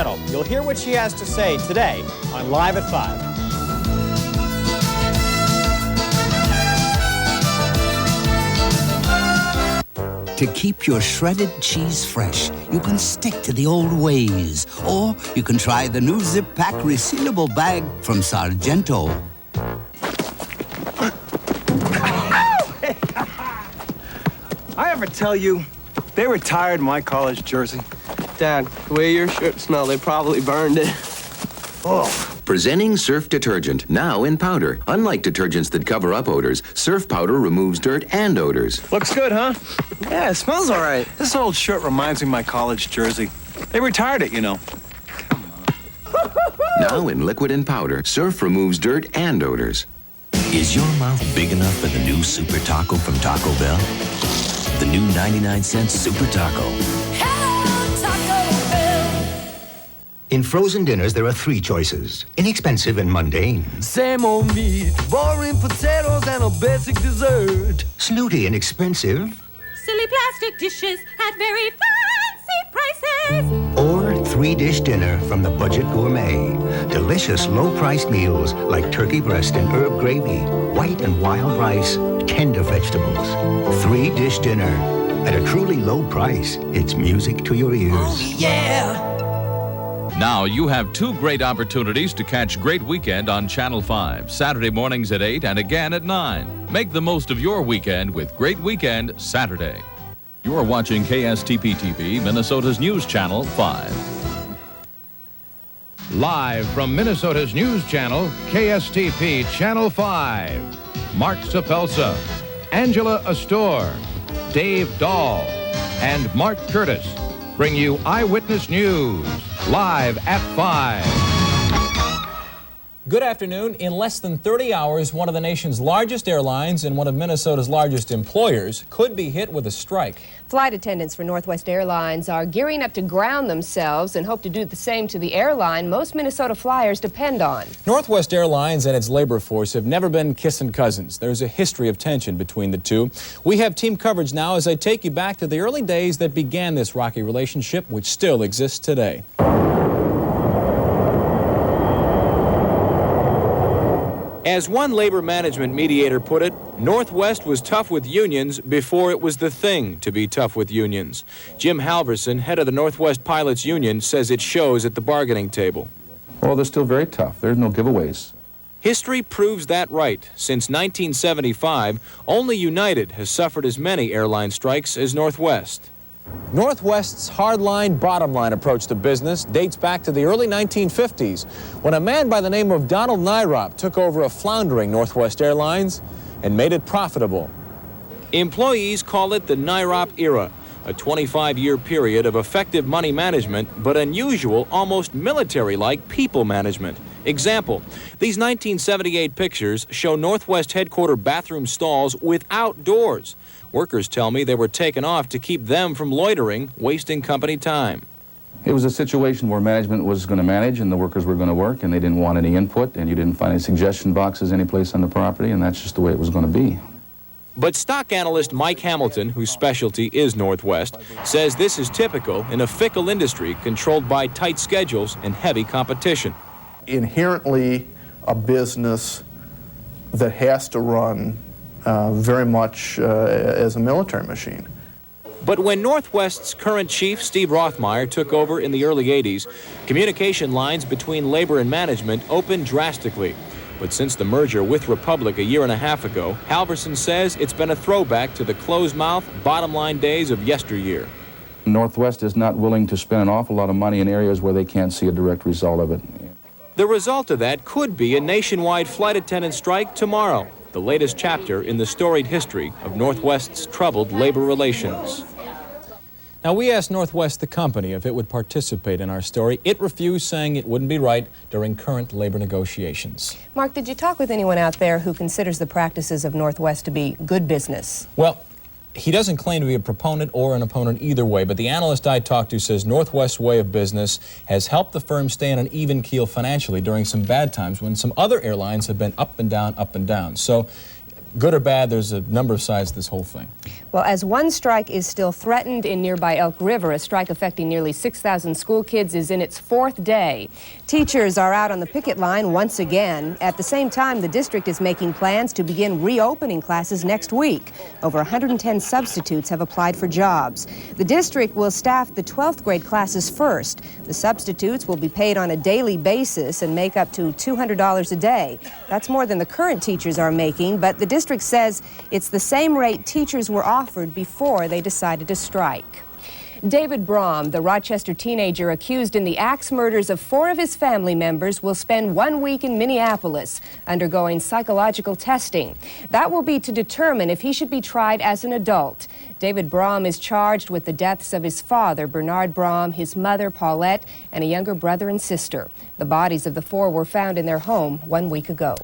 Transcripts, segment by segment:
Channel. You'll hear what she has to say today on Live at 5. To keep your shredded cheese fresh, you can stick to the old ways. Or you can try the new Zip Pack resealable bag from Sargento. I ever tell you, they retired my college jersey. Dad, the way your shirt smelled, they probably burned it. Oh. Presenting Surf Detergent, now in powder. Unlike detergents that cover up odors, Surf Powder removes dirt and odors. Looks good, huh? Yeah, it smells all right. This old shirt reminds me of my college jersey. They retired it, you know. Come on. Now in liquid and powder, Surf removes dirt and odors. Is your mouth big enough for the new Super Taco from Taco Bell? The new 99-cent Super Taco. In frozen dinners, there are 3 choices: inexpensive and mundane, Same old meat, boring potatoes, and a basic dessert. snooty and expensive, Silly plastic dishes at very fancy prices. or 3-dish dinner from the Budget Gourmet. Delicious low-priced meals like turkey breast and herb gravy, white and wild rice, tender vegetables. 3-dish dinner at a truly low price. It's music to your ears. Oh, yeah. Now you have 2 great opportunities to catch Great Weekend on Channel 5, Saturday mornings at 8 and again at 9. Make the most of your weekend with Great Weekend Saturday. You're watching KSTP TV, Minnesota's News Channel 5. Live from Minnesota's News Channel, KSTP Channel 5. Mark Sapelsa, Angela Astor, Dave Dahl, and Mark Curtis bring you Eyewitness News, live at 5. Good afternoon. In less than 30 hours, one of the nation's largest airlines and one of Minnesota's largest employers could be hit with a strike. Flight attendants for Northwest Airlines are gearing up to ground themselves and hope to do the same to the airline most Minnesota flyers depend on. Northwest Airlines and its labor force have never been kissing cousins. There's a history of tension between the two. We have team coverage now as I take you back to the early days that began this rocky relationship, which still exists today. As one labor management mediator put it, Northwest was tough with unions before it was the thing to be tough with unions. Jim Halverson, head of the Northwest Pilots Union, says it shows at the bargaining table. Well, they're still very tough. There's no giveaways. History proves that right. Since 1975, only United has suffered as many airline strikes as Northwest. Northwest's hardline, bottom-line approach to business dates back to the early 1950s, when a man by the name of Donald Nyrop took over a floundering Northwest Airlines and made it profitable. Employees call it the Nyrop era, a 25-year period of effective money management, but unusual, almost military-like people management. Example, these 1978 pictures show Northwest headquarters bathroom stalls without doors. Workers tell me they were taken off to keep them from loitering, wasting company time. It was a situation where management was going to manage and the workers were going to work, and they didn't want any input, and you didn't find any suggestion boxes any place on the property, and that's just the way it was going to be. But stock analyst Mike Hamilton, whose specialty is Northwest, says this is typical in a fickle industry controlled by tight schedules and heavy competition. Inherently a business that has to run very much as a military machine. But when Northwest's current chief, Steve Rothmeyer, took over in the early 80s, communication lines between labor and management opened drastically. But since the merger with Republic a year and a half ago, Halverson says it's been a throwback to the closed-mouth, bottom-line days of yesteryear. Northwest is not willing to spend an awful lot of money in areas where they can't see a direct result of it. The result of that could be a nationwide flight attendant strike tomorrow, the latest chapter in the storied history of Northwest's troubled labor relations. Now, we asked Northwest, the company, if it would participate in our story. It refused, saying it wouldn't be right during current labor negotiations. Mark, did you talk with anyone out there who considers the practices of Northwest to be good business? Well, he doesn't claim to be a proponent or an opponent either way, but the analyst I talked to says Northwest's way of business has helped the firm stay on an even keel financially during some bad times when some other airlines have been up and down, up and down. So Good or bad, there's a number of sides to this whole thing. Well, as one strike is still threatened in nearby Elk River, a strike affecting nearly 6,000 school kids is in its 4th day. Teachers are out on the picket line once again. At the same time, the district is making plans to begin reopening classes next week. Over 110 substitutes have applied for jobs. The district will staff the 12th grade classes first. The substitutes will be paid on a daily basis and make up to $200 a day. That's more than the current teachers are making, but the district says it's the same rate teachers were offered before they decided to strike. David Brom, the Rochester teenager accused in the axe murders of 4 of his family members, will spend 1 week in Minneapolis undergoing psychological testing. That will be to determine if he should be tried as an adult. David Brom is charged with the deaths of his father, Bernard Brom, his mother, Paulette, and a younger brother and sister. The bodies of the 4 were found in their home 1 week ago.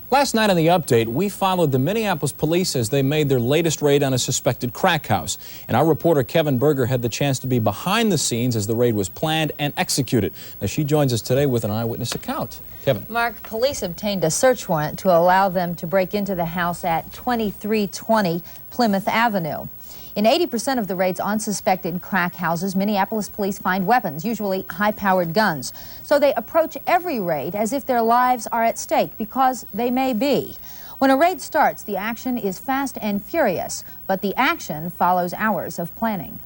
Last night on The Update, we followed the Minneapolis police as they made their latest raid on a suspected crack house. And our reporter Kevin Berger had the chance to be behind the scenes as the raid was planned and executed. Now, she joins us today with an eyewitness account. Kevin. Mark, police obtained a search warrant to allow them to break into the house at 2320 Plymouth Avenue. In 80% of the raids on suspected crack houses, Minneapolis police find weapons, usually high-powered guns. So they approach every raid as if their lives are at stake, because they may be. When a raid starts, the action is fast and furious, but the action follows hours of planning.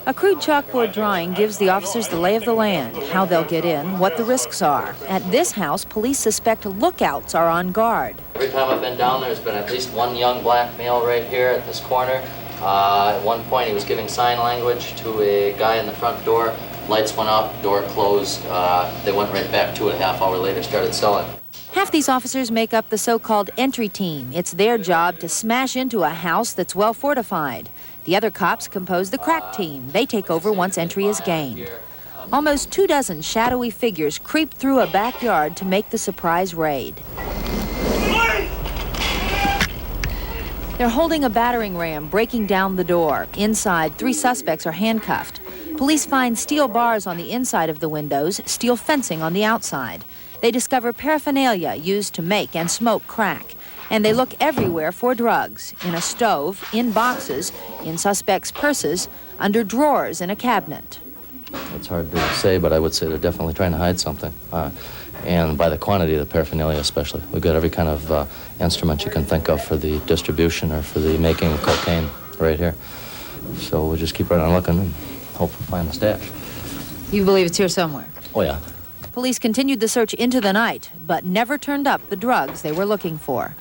A crude chalkboard drawing gives the officers the lay of the land, how they'll get in, what the risks are. At this house, police suspect lookouts are on guard. Every time I've been down, there's been at least one young black male right here at this corner. At one point, he was giving sign language to a guy in the front door. Lights went up, door closed. They went right back to it. A half hour later, started selling. Half these officers make up the so-called entry team. It's their job to smash into a house that's well fortified. The other cops compose the crack team. They take over once entry is gained. Almost 24 shadowy figures creep through a backyard to make the surprise raid. They're holding a battering ram, breaking down the door. Inside, 3 suspects are handcuffed. Police find steel bars on the inside of the windows, steel fencing on the outside. They discover paraphernalia used to make and smoke crack. And they look everywhere for drugs, in a stove, in boxes, in suspects' purses, under drawers in a cabinet. It's hard to say, but I would say they're definitely trying to hide something. And by the quantity of the paraphernalia especially. We've got every kind of instrument you can think of for the distribution or for the making of cocaine right here. So we'll just keep right on looking and hope we'll find the stash. You believe it's here somewhere? Oh, yeah. Police continued the search into the night, but never turned up the drugs they were looking for.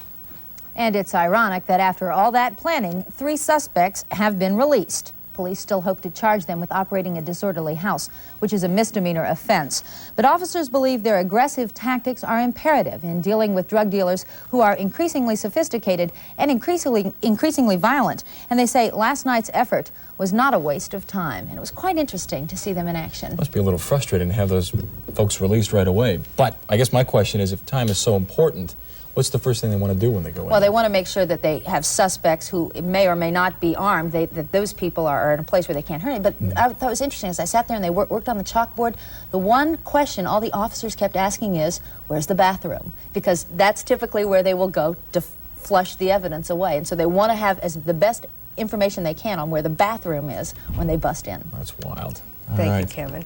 And it's ironic that after all that planning, 3 suspects have been released. Police still hope to charge them with operating a disorderly house, which is a misdemeanor offense. But officers believe their aggressive tactics are imperative in dealing with drug dealers who are increasingly sophisticated and increasingly violent. And they say last night's effort was not a waste of time. And it was quite interesting to see them in action. Must be a little frustrating to have those folks released right away. But I guess my question is, if time is so important, what's the first thing they want to do when they go in? Well, they want to make sure that they have suspects who may or may not be armed, that those people are in a place where they can't hurt anybody. But I thought it was interesting, as I sat there and they worked on the chalkboard, the one question all the officers kept asking is, where's the bathroom? Because that's typically where they will go to flush the evidence away. And so they want to have the best information they can on where the bathroom is when they bust in. That's wild. Thank you, Kevin.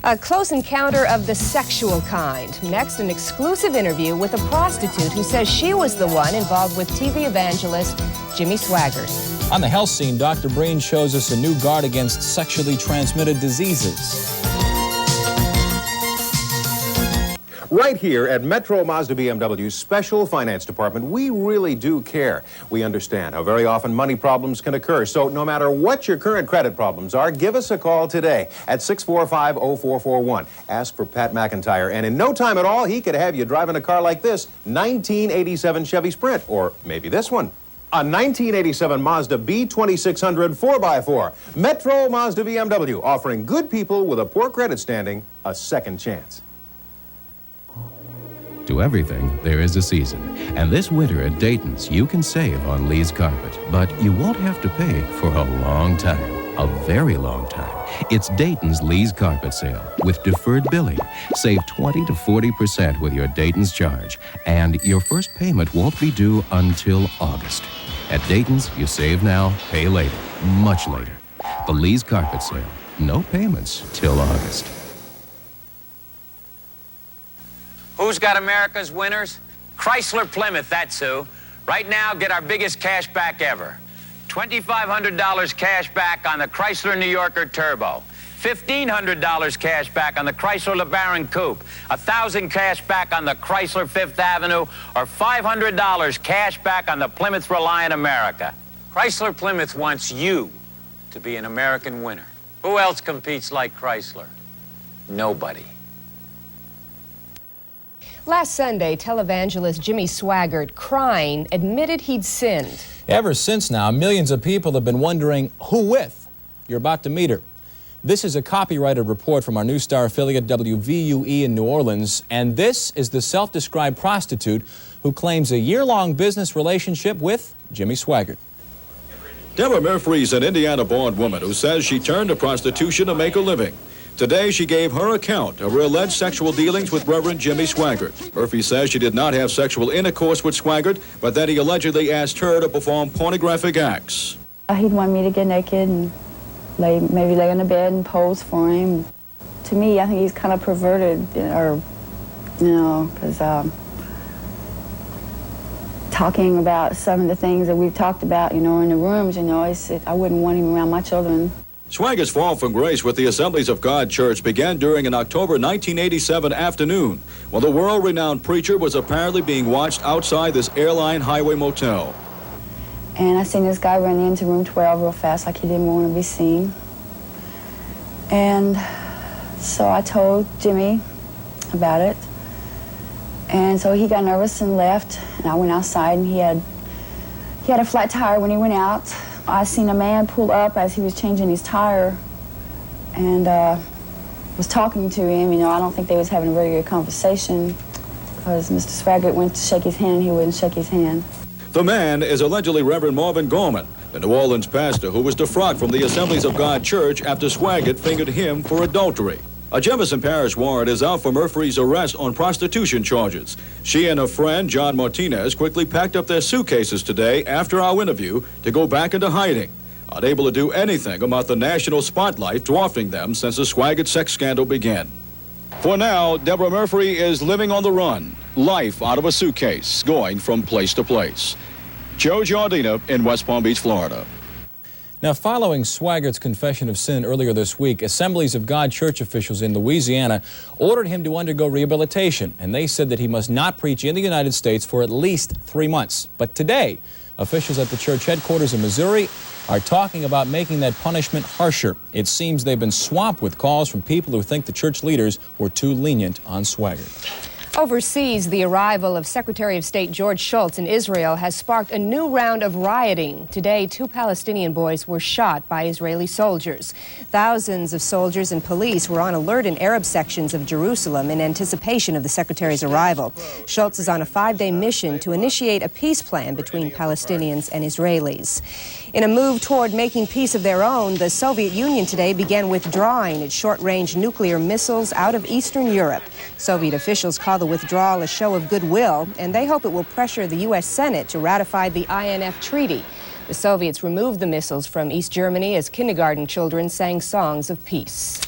A close encounter of the sexual kind. Next, an exclusive interview with a prostitute who says she was the one involved with TV evangelist Jimmy Swaggart. On the health scene, Dr. Breen shows us a new guard against sexually transmitted diseases. Right here at Metro Mazda BMW's Special Finance Department, we really do care. We understand how very often money problems can occur. So no matter what your current credit problems are, give us a call today at 645-0441. Ask for Pat McIntyre, and in no time at all, he could have you driving a car like this, 1987 Chevy Sprint, or maybe this one. A 1987 Mazda B2600 4x4. Metro Mazda BMW, offering good people with a poor credit standing a second chance. To everything, there is a season. And this winter at Dayton's, you can save on Lee's carpet, but you won't have to pay for a long time. a very long time. It's Dayton's Lee's Carpet Sale with deferred billing. Save 20 to 40% with your Dayton's charge, and your first payment won't be due until August. At Dayton's, you save now, pay later, much later. The Lee's Carpet Sale. No payments till August. Who's got America's winners? Chrysler Plymouth, that's who. Right now, get our biggest cash back ever. $2,500 cash back on the Chrysler New Yorker Turbo. $1,500 cash back on the Chrysler LeBaron Coupe. $1,000 cash back on the Chrysler Fifth Avenue, or $500 cash back on the Plymouth Reliant America. Chrysler Plymouth wants you to be an American winner. Who else competes like Chrysler? Nobody. Last Sunday, televangelist Jimmy Swaggart, crying, admitted he'd sinned. Ever since now, millions of people have been wondering who with. You're about to meet her. This is a copyrighted report from our New Star affiliate WVUE in New Orleans, and this is the self-described prostitute who claims a year-long business relationship with Jimmy Swaggart. Deborah Murphy is an Indiana-born woman who says she turned to prostitution to make a living. Today, she gave her account of her alleged sexual dealings with Reverend Jimmy Swaggart. Murphy says she did not have sexual intercourse with Swaggart, but that he allegedly asked her to perform pornographic acts. He'd want me to get naked and maybe lay on the bed and pose for him. To me, I think he's kind of perverted, or, because talking about some of the things that we've talked about, in the rooms, I wouldn't want him around my children. Swaggart's fall from grace with the Assemblies of God Church began during an October 1987 afternoon when the world-renowned preacher was apparently being watched outside this airline highway motel. And I seen this guy run into room 12 real fast, like he didn't want to be seen. And so I told Jimmy about it. And so he got nervous and left, and I went outside, and he had a flat tire when he went out. I seen a man pull up as he was changing his tire and was talking to him. I don't think they was having a very good conversation because Mr. Swaggart went to shake his hand and he wouldn't shake his hand. The man is allegedly Reverend Marvin Gorman, the New Orleans pastor who was defrocked from the Assemblies of God Church after Swaggart fingered him for adultery. A Jefferson Parish warrant is out for Murphy's arrest on prostitution charges. She and her friend, John Martinez, quickly packed up their suitcases today after our interview to go back into hiding, unable to do anything about the national spotlight dwarfing them since the Swaggart sex scandal began. For now, Deborah Murphy is living on the run, life out of a suitcase, going from place to place. Joe Giardina in West Palm Beach, Florida. Now, following Swaggart's confession of sin earlier this week, Assemblies of God church officials in Louisiana ordered him to undergo rehabilitation, and they said that he must not preach in the United States for at least 3 months. But today, officials at the church headquarters in Missouri are talking about making that punishment harsher. It seems they've been swamped with calls from people who think the church leaders were too lenient on Swaggart. Overseas, the arrival of Secretary of State George Shultz in Israel has sparked a new round of rioting. Today, 2 Palestinian boys were shot by Israeli soldiers. Thousands of soldiers and police were on alert in Arab sections of Jerusalem in anticipation of the Secretary's arrival. Shultz is on a 5-day mission to initiate a peace plan between Palestinians and Israelis. In a move toward making peace of their own, the Soviet Union today began withdrawing its short-range nuclear missiles out of Eastern Europe. Soviet officials call the withdrawal a show of goodwill, and they hope it will pressure the U.S. Senate to ratify the INF treaty. The Soviets removed the missiles from East Germany as kindergarten children sang songs of peace.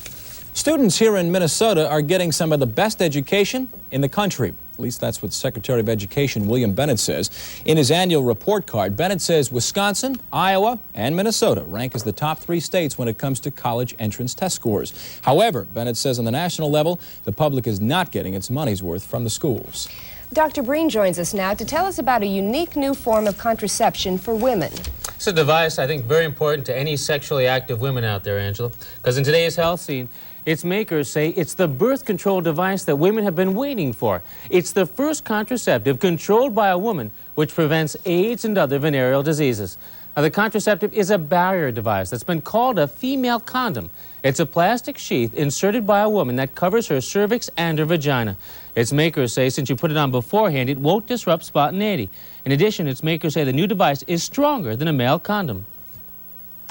Students here in Minnesota are getting some of the best education in the country. At least that's what Secretary of Education William Bennett says. In his annual report card, Bennett says Wisconsin, Iowa, and Minnesota rank as the top 3 states when it comes to college entrance test scores. However, Bennett says on the national level, the public is not getting its money's worth from the schools. Dr. Breen joins us now to tell us about a unique new form of contraception for women. It's a device, I think, very important to any sexually active women out there, Angela, because in today's health scene, its makers say it's the birth control device that women have been waiting for. It's the first contraceptive controlled by a woman which prevents AIDS and other venereal diseases. Now, the contraceptive is a barrier device that's been called a female condom. It's a plastic sheath inserted by a woman that covers her cervix and her vagina. Its makers say since you put it on beforehand, it won't disrupt spontaneity. In addition, its makers say the new device is stronger than a male condom.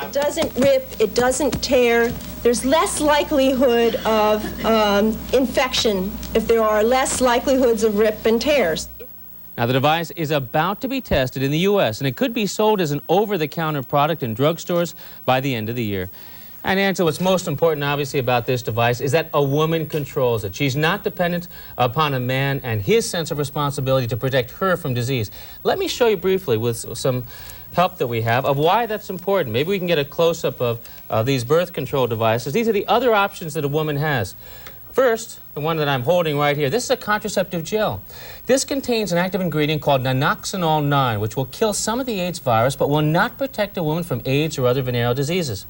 It doesn't rip, it doesn't tear. There's less likelihood of infection if there are less likelihoods of rip and tears. Now, the device is about to be tested in the U.S., and it could be sold as an over-the-counter product in drugstores by the end of the year. And Angela, what's most important, obviously, about this device is that a woman controls it. She's not dependent upon a man and his sense of responsibility to protect her from disease. Let me show you briefly with some help that we have of why that's important. Maybe we can get a close-up of these birth control devices. These are the other options that a woman has. First, the one that I'm holding right here, this is a contraceptive gel. This contains an active ingredient called nanoxynol 9, which will kill some of the AIDS virus, but will not protect a woman from AIDS or other venereal diseases.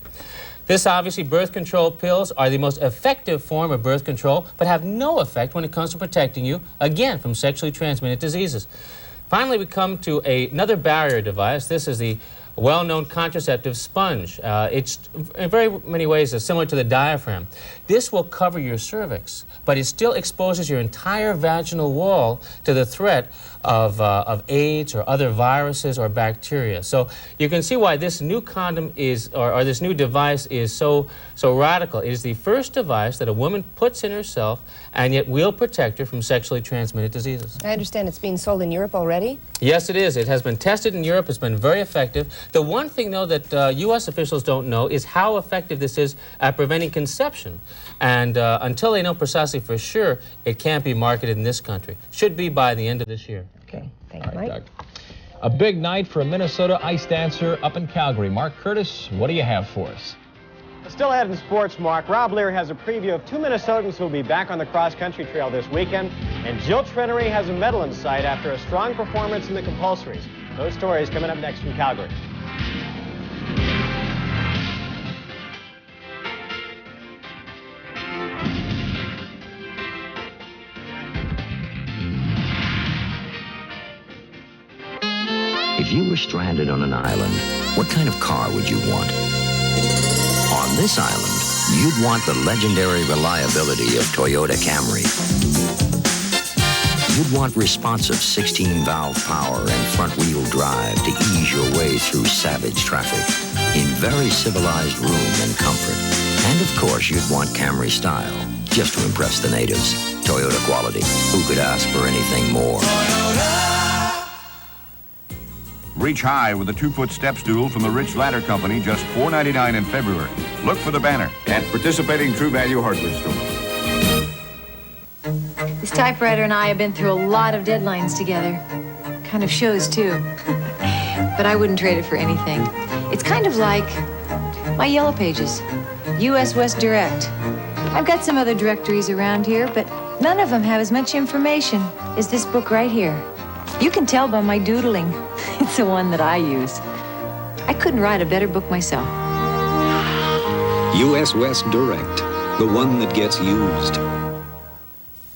This, obviously, birth control pills are the most effective form of birth control, but have no effect when it comes to protecting you, again, from sexually transmitted diseases. Finally, we come to another barrier device. This is the well-known contraceptive sponge. It's in very many ways similar to the diaphragm. This will cover your cervix, but it still exposes your entire vaginal wall to the threat of AIDS or other viruses or bacteria. So you can see why this new condom is, or this new device is so radical. It is the first device that a woman puts in herself and yet will protect her from sexually transmitted diseases. I understand it's being sold in Europe already? Yes, it is. It has been tested in Europe. It's been very effective. The one thing, though, that U.S. officials don't know is how effective this is at preventing conception. And until they know precisely for sure, it can't be marketed in this country. Should be by the end of this year. Okay, thank you, Mike. A big night for a Minnesota ice dancer up in Calgary. Mark Curtis, what do you have for us? Still ahead in sports, Mark. Rob Lear has a preview of two Minnesotans who will be back on the cross-country trail this weekend. And Jill Trenery has a medal in sight after a strong performance in the compulsories. Those stories coming up next from Calgary. If you were stranded on an island, what kind of car would you want? On this island, you'd want the legendary reliability of Toyota Camry. You'd want responsive 16-valve power and front-wheel drive to ease your way through savage traffic in very civilized room and comfort. And of course, you'd want Camry style, just to impress the natives. Toyota quality. Who could ask for anything more? Reach high with a 2-foot step stool from the Rich Ladder Company, just $4.99 in February. Look for the banner at participating True Value hardware stores. This typewriter and I have been through a lot of deadlines together. Kind of shows, too. But I wouldn't trade it for anything. It's kind of like my Yellow Pages, U.S. West Direct. I've got some other directories around here, but none of them have as much information as this book right here. You can tell by my doodling. It's the one that I use. I couldn't write a better book myself. U.S. West Direct, the one that gets used.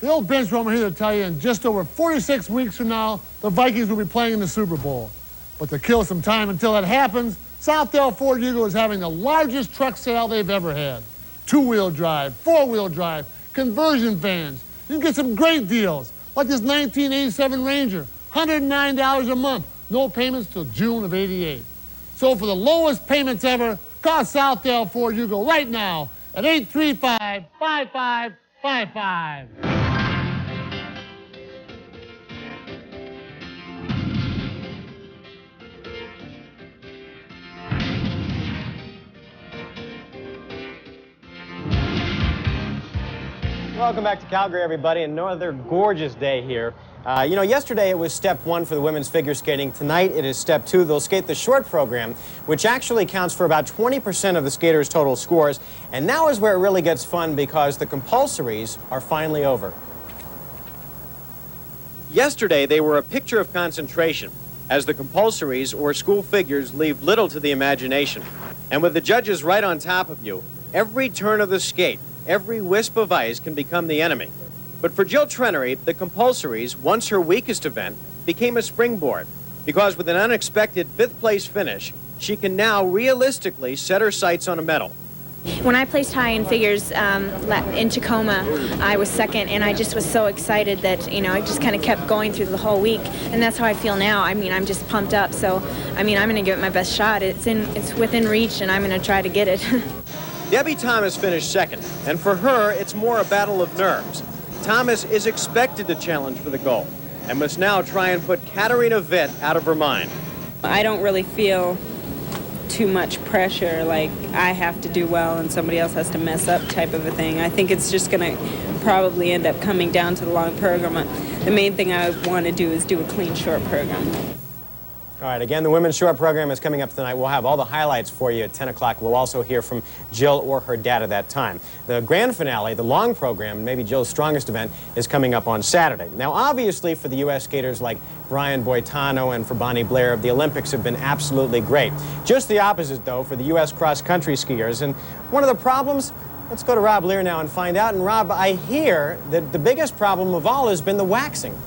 The old bench warmer here to tell you in just over 46 weeks from now, the Vikings will be playing in the Super Bowl. But to kill some time until that happens, Southdale Ford Yugo is having the largest truck sale they've ever had. 2-wheel drive, 4-wheel drive, conversion vans. You can get some great deals, like this 1987 Ranger, $109 a month, no payments till June of '88. So for the lowest payments ever, call Southdale Ford Yugo right now at 835-5555. Welcome back to Calgary, everybody. Another gorgeous day here. You know, yesterday it was step 1 for the women's figure skating. Tonight it is step 2. They'll skate the short program, which actually counts for about 20% of the skaters' total scores. And now is where it really gets fun because the compulsories are finally over. Yesterday they were a picture of concentration, as the compulsories or school figures leave little to the imagination. And with the judges right on top of you, every turn of the skate, every wisp of ice can become the enemy. But for Jill Trenery, the compulsories, once her weakest event, became a springboard, because with an unexpected 5th-place finish, she can now realistically set her sights on a medal. When I placed high in figures in Tacoma, I was second, and I just was so excited that, you know, I just kind of kept going through the whole week, and that's how I feel now. I mean, I'm just pumped up, so, I mean, I'm going to give it my best shot. It's within reach, and I'm going to try to get it. Debbie Thomas finished second, and for her, it's more a battle of nerves. Thomas is expected to challenge for the gold, and must now try and put Katarina Witt out of her mind. I don't really feel too much pressure, like I have to do well and somebody else has to mess up type of a thing. I think it's just going to probably end up coming down to the long program. The main thing I want to do is do a clean short program. All right, again, the women's short program is coming up tonight. We'll have all the highlights for you at 10 o'clock. We'll also hear from Jill or her dad at that time. The grand finale, the long program, maybe Jill's strongest event, is coming up on Saturday. Now, obviously, for the U.S. skaters like Brian Boitano and for Bonnie Blair, the Olympics have been absolutely great. Just the opposite, though, for the U.S. cross-country skiers. And one of the problems, let's go to Rob Lear now and find out. And Rob, I hear that the biggest problem of all has been the waxing.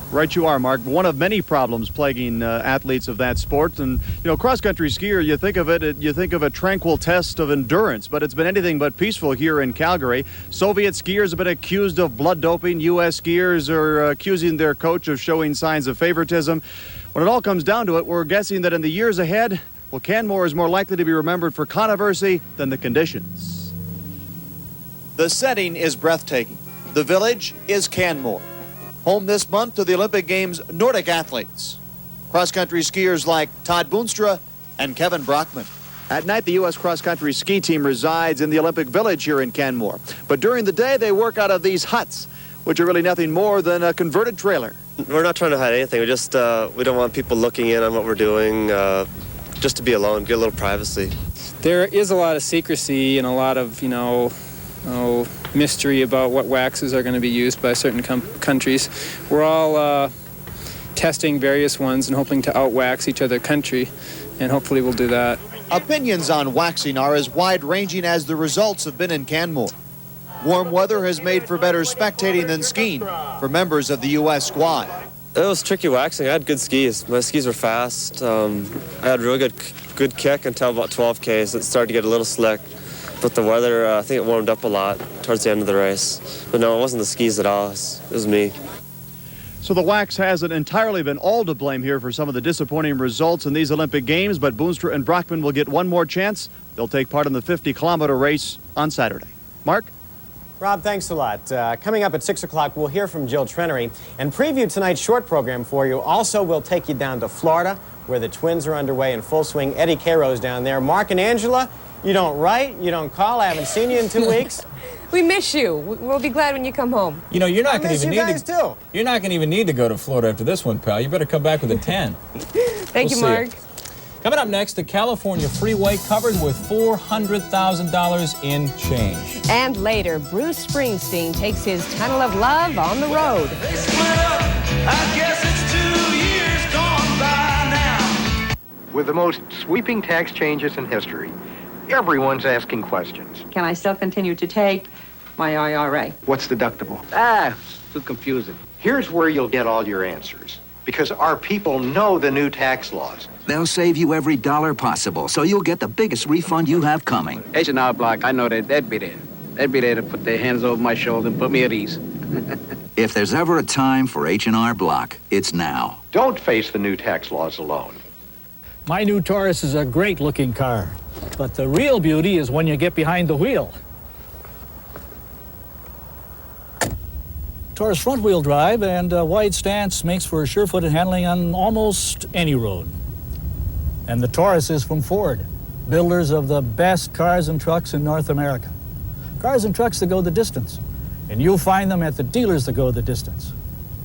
Right you are, Mark. One of many problems plaguing athletes of that sport. And, you know, cross-country skier, you think of a tranquil test of endurance, but it's been anything but peaceful here in Calgary. Soviet skiers have been accused of blood doping. U.S. skiers are accusing their coach of showing signs of favoritism. When it all comes down to it, we're guessing that in the years ahead, well, Canmore is more likely to be remembered for controversy than the conditions. The setting is breathtaking. The village is Canmore. Home this month to the Olympic Games Nordic athletes. Cross-country skiers like Todd Boonstra and Kevin Brockman. At night, the U.S. cross-country ski team resides in the Olympic Village here in Canmore. But during the day, they work out of these huts, which are really nothing more than a converted trailer. We're not trying to hide anything. We just we don't want people looking in on what we're doing, just to be alone, get a little privacy. There is a lot of secrecy and a lot of, mystery about what waxes are going to be used by certain countries. We're all testing various ones and hoping to out-wax each other country, and hopefully we'll do that. Opinions on waxing are as wide-ranging as the results have been in Canmore. Warm weather has made for better spectating than skiing for members of the U.S. squad. It was tricky waxing. I had good skis. My skis were fast. I had really good kick until about 12 Ks. It started to get a little slick. But the weather, I think it warmed up a lot towards the end of the race. But no, it wasn't the skis at all. It was me. So the wax hasn't entirely been all to blame here for some of the disappointing results in these Olympic Games, but Boonstra and Brockman will get one more chance. They'll take part in the 50-kilometer race on Saturday. Mark? Rob, thanks a lot. Coming up at 6 o'clock, we'll hear from Jill Trenery and preview tonight's short program for you. Also, we'll take you down to Florida, where the Twins are underway in full swing. Eddie Cairo's down there. Mark and Angela, you don't write, you don't call. I haven't seen you in 2 weeks. We miss you. We'll be glad when you come home. You know, you're not going to even need to. You're not going to even need to go to Florida after this one, pal. You better come back with a 10. Thank you, Mark. Coming up next, the California freeway covered with $400,000 in change. And later, Bruce Springsteen takes his tunnel of love on the road. I guess it's 2 years gone by now. With the most sweeping tax changes in history, everyone's asking questions. Can I still continue to take my IRA? What's deductible? It's too confusing. Here's where you'll get all your answers. Because our people know the new tax laws. They'll save you every dollar possible, so you'll get the biggest refund you have coming. H&R Block, I know they'd be there. They'd be there to put their hands over my shoulder and put me at ease. If there's ever a time for H&R Block, it's now. Don't face the new tax laws alone. My new Taurus is a great-looking car, but the real beauty is when you get behind the wheel. Taurus front-wheel drive and a wide stance makes for sure-footed handling on almost any road. And the Taurus is from Ford, builders of the best cars and trucks in North America. Cars and trucks that go the distance, and you'll find them at the dealers that go the distance.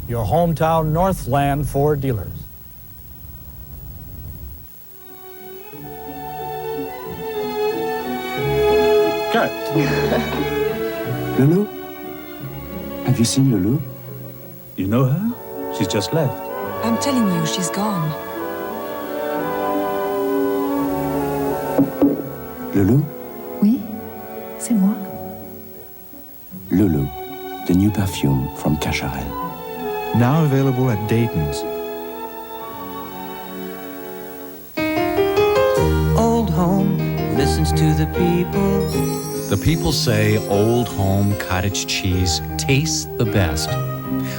Your hometown Northland Ford dealers. Cut. Lulu? Have you seen Lulu? You know her? She's just left. I'm telling you, she's gone. Lulu? Oui, c'est moi. Lulu, the new perfume from Cacharel. Now available at Dayton's. Old home, listen listens to the people. The people say Old Home cottage cheese tastes the best.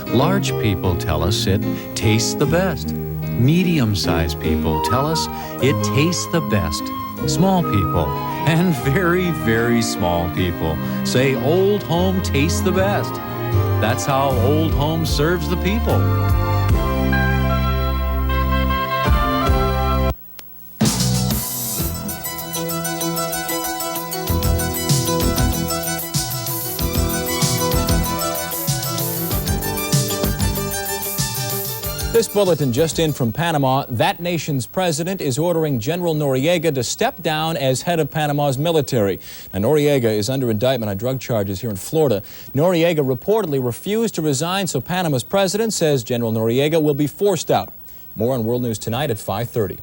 Large people tell us it tastes the best. Medium-sized people tell us it tastes the best. Small people and very, very small people say Old Home tastes the best. That's how Old Home serves the people. This bulletin just in from Panama. That nation's president is ordering General Noriega to step down as head of Panama's military. Now, Noriega is under indictment on drug charges here in Florida. Noriega reportedly refused to resign, so Panama's president says General Noriega will be forced out. More on World News Tonight at 5:30.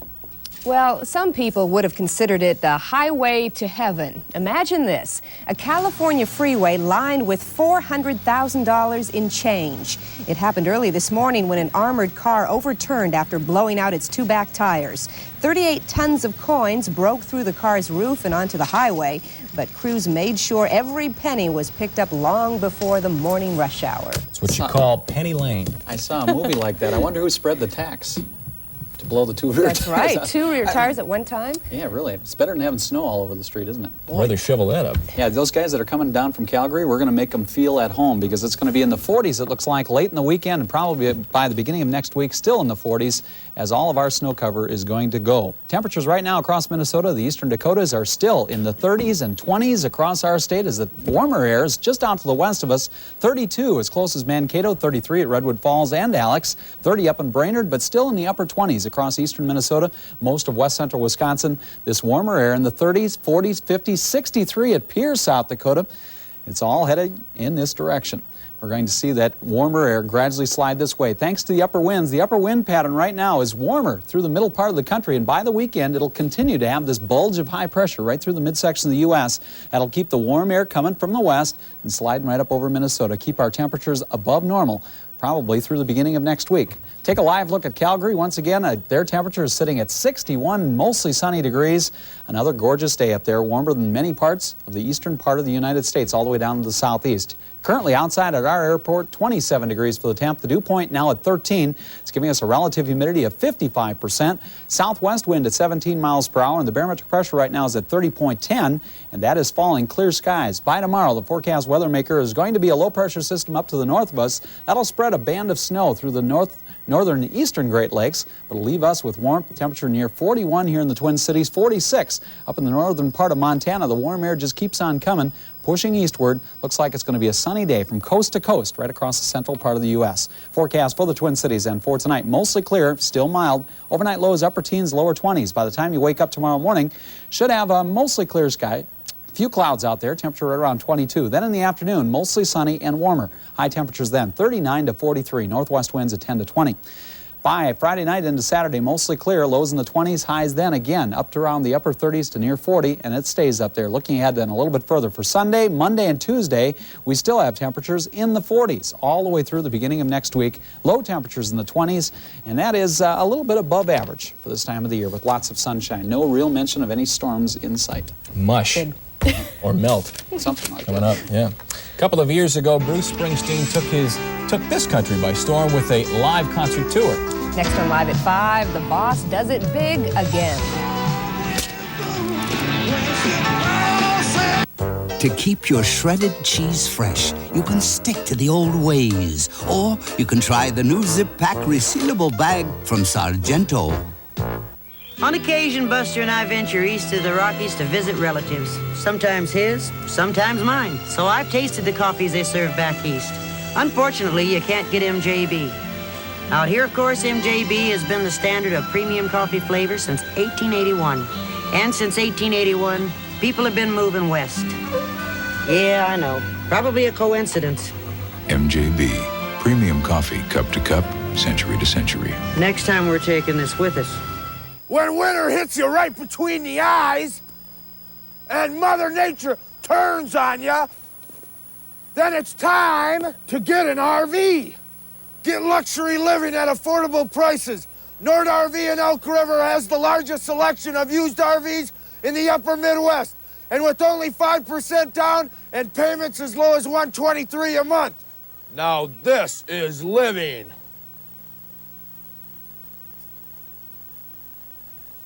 Well, some people would have considered it the highway to heaven. Imagine this, a California freeway lined with $400,000 in change. It happened early this morning when an armored car overturned after blowing out its two back tires. 38 tons of coins broke through the car's roof and onto the highway, but crews made sure every penny was picked up long before the morning rush hour. It's what you call Penny Lane. I saw a movie like that. I wonder who spread the tax to blow the two rear tires. That's right, two rear tires at one time. Yeah, really. It's better than having snow all over the street, isn't it? Boy. Rather shovel that up. Yeah, those guys that are coming down from Calgary, we're going to make them feel at home because it's going to be in the 40s, it looks like, late in the weekend and probably by the beginning of next week, still in the 40s, as all of our snow cover is going to go. Temperatures right now across Minnesota, the eastern Dakotas, are still in the 30s and 20s across our state as the warmer air is just out to the west of us. 32 as close as Mankato, 33 at Redwood Falls and Alex, 30 up in Brainerd, but still in the upper 20s across eastern Minnesota, most of west central Wisconsin. This warmer air in the 30s, 40s, 50s, 63 at Pierce, South Dakota. It's all headed in this direction. We're going to see that warmer air gradually slide this way. Thanks to the upper winds, the upper wind pattern right now is warmer through the middle part of the country, and by the weekend, it'll continue to have this bulge of high pressure right through the midsection of the U.S. That'll keep the warm air coming from the west and sliding right up over Minnesota. Keep our temperatures above normal, probably through the beginning of next week. Take a live look at Calgary. Once again, their temperature is sitting at 61, mostly sunny degrees. Another gorgeous day up there, warmer than many parts of the eastern part of the United States, all the way down to the southeast. Currently outside at our airport, 27 degrees for the temp. The dew point now at 13. It's giving us a relative humidity of 55%. Southwest wind at 17 miles per hour, and the barometric pressure right now is at 30.10, and that is falling. Clear skies. By tomorrow, the forecast weather maker is going to be a low pressure system up to the north of us. That'll spread a band of snow through the northern and eastern Great Lakes, but it'll leave us with warmth. Temperature near 41 here in the Twin Cities, 46 up in the northern part of Montana. The warm air just keeps on coming, pushing eastward. Looks like it's going to be a sunny day from coast to coast right across the central part of the U.S. Forecast for the Twin Cities and for tonight, mostly clear, still mild. Overnight lows upper teens, lower 20s. By the time you wake up tomorrow morning, should have a mostly clear sky. Few clouds out there, temperature right around 22. Then in the afternoon, mostly sunny and warmer. High temperatures then 39 to 43. Northwest winds at 10 to 20. By Friday night into Saturday, mostly clear, lows in the 20s, highs then again up to around the upper 30s to near 40, and it stays up there. Looking ahead then a little bit further for Sunday, Monday, and Tuesday, we still have temperatures in the 40s all the way through the beginning of next week. Low temperatures in the 20s, and that is a little bit above average for this time of the year with lots of sunshine. No real mention of any storms in sight. Mush. Or melt. Something like coming that. Up, yeah. A couple of years ago, Bruce Springsteen took this country by storm with a live concert tour. Next on Live at 5, the boss does it big again. To keep your shredded cheese fresh, you can stick to the old ways. Or you can try the new Zip Pack resealable bag from Sargento. On occasion, Buster and I venture east to the Rockies to visit relatives. Sometimes his, sometimes mine. So I've tasted the coffees they serve back east. Unfortunately, you can't get MJB. Out here, of course, MJB has been the standard of premium coffee flavor since 1881. And since 1881, people have been moving west. Yeah, I know. Probably a coincidence. MJB. Premium coffee, cup to cup, century to century. Next time we're taking this with us. When winter hits you right between the eyes and Mother Nature turns on you, then it's time to get an RV. Get luxury living at affordable prices. Nord RV in Elk River has the largest selection of used RVs in the upper Midwest, and with only 5% down and payments as low as $123 a month. Now this is living.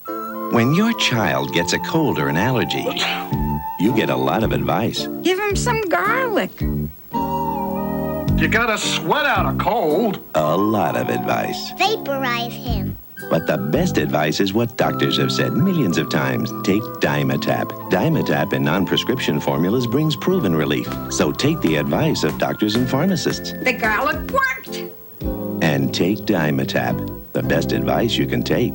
When your child gets a cold or an allergy, you get a lot of advice. Give him some garlic. You gotta sweat out a cold. A lot of advice. Vaporize him. But the best advice is what doctors have said millions of times. Take Dimetap. Dimetap in non-prescription formulas brings proven relief. So take the advice of doctors and pharmacists. The garlic worked. And take Dimetap. The best advice you can take.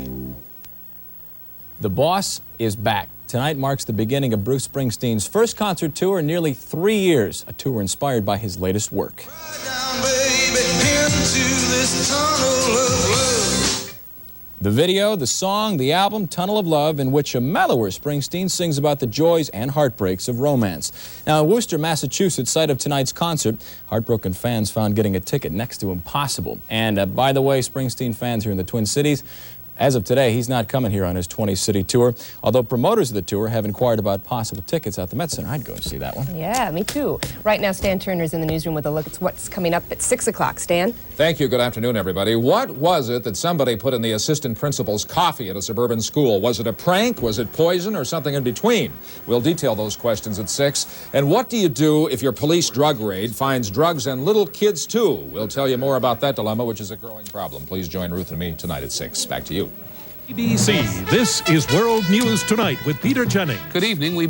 The Boss is back. Tonight marks the beginning of Bruce Springsteen's first concert tour in nearly 3 years, a tour inspired by his latest work. The video, the song, the album, Tunnel of Love, in which a mellower Springsteen sings about the joys and heartbreaks of romance. Now, in Worcester, Massachusetts, site of tonight's concert, heartbroken fans found getting a ticket next to impossible. And by the way, Springsteen fans here in the Twin Cities, as of today, he's not coming here on his 20-city tour, although promoters of the tour have inquired about possible tickets at the Met Center. I'd go and see that one. Yeah, me too. Right now, Stan Turner's in the newsroom with a look at what's coming up at 6 o'clock. Stan? Thank you. Good afternoon, everybody. What was it that somebody put in the assistant principal's coffee at a suburban school? Was it a prank? Was it poison or something in between? We'll detail those questions at 6. And what do you do if your police drug raid finds drugs and little kids, too? We'll tell you more about that dilemma, which is a growing problem. Please join Ruth and me tonight at 6. Back to you. ABC, this is World News Tonight with Peter Jennings. Good evening. We